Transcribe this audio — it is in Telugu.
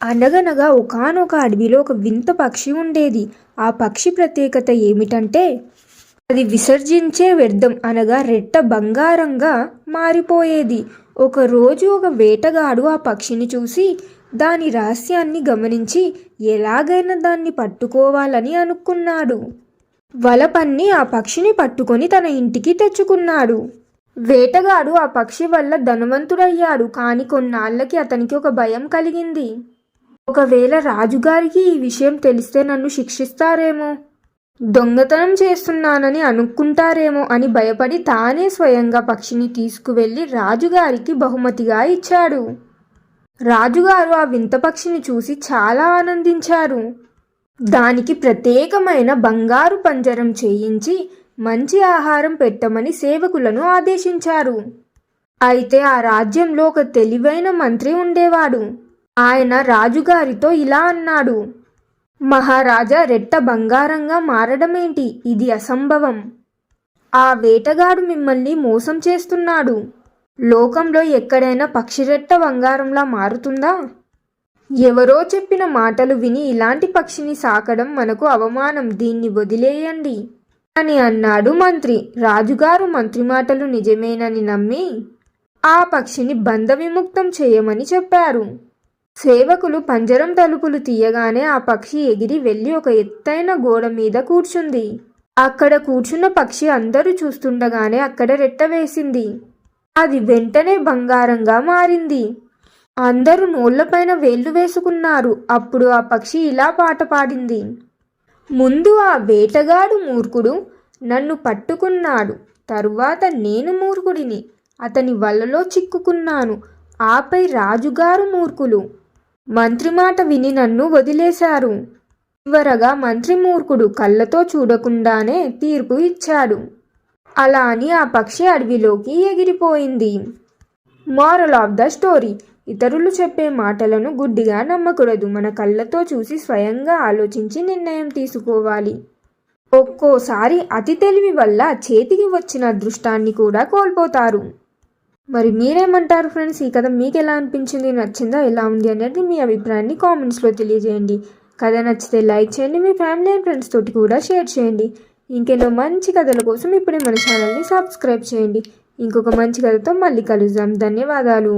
అనగనగా ఒకానొక అడవిలో ఒక వింత పక్షి ఉండేది. ఆ పక్షి ప్రత్యేకత ఏమిటంటే అది విసర్జించే వ్యర్థం అనగా రెట్ట బంగారంగా మారిపోయేది. ఒకరోజు ఒక వేటగాడు ఆ పక్షిని చూసి దాని రహస్యాన్ని గమనించి ఎలాగైనా దాన్ని పట్టుకోవాలని అనుకున్నాడు. వల పన్ని ఆ పక్షిని పట్టుకొని తన ఇంటికి తెచ్చుకున్నాడు. వేటగాడు ఆ పక్షి వల్ల ధనవంతుడయ్యాడు. కానీ కొన్నాళ్ళకి అతనికి ఒక భయం కలిగింది. ఒకవేళ రాజుగారికి ఈ విషయం తెలిస్తే నన్ను శిక్షిస్తారేమో, దొంగతనం చేస్తున్నానని అనుకుంటారేమో అని భయపడి తానే స్వయంగా పక్షిని తీసుకువెళ్ళి రాజుగారికి బహుమతిగా ఇచ్చాడు. రాజుగారు ఆ వింత పక్షిని చూసి చాలా ఆనందించారు. దానికి ప్రత్యేకమైన బంగారు పంజరం చేయించి మంచి ఆహారం పెట్టమని సేవకులను ఆదేశించారు. అయితే ఆ రాజ్యంలో ఒక తెలివైన మంత్రి ఉండేవాడు. ఆయన రాజుగారితో ఇలా అన్నాడు: మహారాజా, రెట్ట బంగారంగా మారడమేంటి? ఇది అసంభవం. ఆ వేటగాడు మిమ్మల్ని మోసం చేస్తున్నాడు. లోకంలో ఎక్కడైనా పక్షి రెట్ట బంగారంలా మారుతుందా? ఎవరో చెప్పిన మాటలు విని ఇలాంటి పక్షిని సాకడం మనకు అవమానం. దీన్ని వదిలేయండి అని అన్నాడు మంత్రి. రాజుగారు మంత్రి మాటలు నిజమేనని నమ్మి ఆ పక్షిని బంధ విముక్తం చేయమని చెప్పారు. సేవకులు పంజరం తలుపులు తీయగానే ఆ పక్షి ఎగిరి వెళ్ళి ఒక ఎత్తైన గోడ మీద కూర్చుంది. అక్కడ కూర్చున్న పక్షి అందరూ చూస్తుండగానే అక్కడ రెట్ట వేసింది. అది వెంటనే బంగారంగా మారింది. అందరూ నోళ్లపైన వేళ్లు వేసుకున్నారు. అప్పుడు ఆ పక్షి ఇలా పాట పాడింది: ముందు ఆ వేటగాడు మూర్ఖుడు నన్ను పట్టుకున్నాడు, తరువాత నేను మూర్ఖుడిని అతని వలలో చిక్కుకున్నాను, ఆపై రాజుగారు మూర్ఖులు మంత్రి మాట విని నన్ను వదిలేశారు. చివరగా మంత్రి మూర్ఖుడు కళ్ళతో చూడకుండానే తీర్పు ఇచ్చాడు. అలా అని ఆ పక్షి అడవిలోకి ఎగిరిపోయింది. మోరల్ ఆఫ్ ద స్టోరీ: ఇతరులు చెప్పే మాటలను గుడ్డిగా నమ్మకూడదు. మన కళ్ళతో చూసి స్వయంగా ఆలోచించి నిర్ణయం తీసుకోవాలి. ఒక్కోసారి అతి తెలివి వల్ల చేతికి వచ్చిన అదృష్టాన్ని కూడా కోల్పోతారు. మరి మీరేమంటారు ఫ్రెండ్స్? ఈ కథ మీకు ఎలా అనిపించింది? నచ్చిందా? ఎలా ఉంది అనేది మీ అభిప్రాయాన్ని కామెంట్స్లో తెలియజేయండి. కథ నచ్చితే లైక్ చేయండి. మీ ఫ్యామిలీ అండ్ ఫ్రెండ్స్ తోటి కూడా షేర్ చేయండి. ఇంకెన్నో మంచి కథల కోసం ఇప్పుడే మన ఛానల్ని సబ్స్క్రైబ్ చేయండి. ఇంకొక మంచి కథతో మళ్ళీ కలుద్దాం. ధన్యవాదాలు.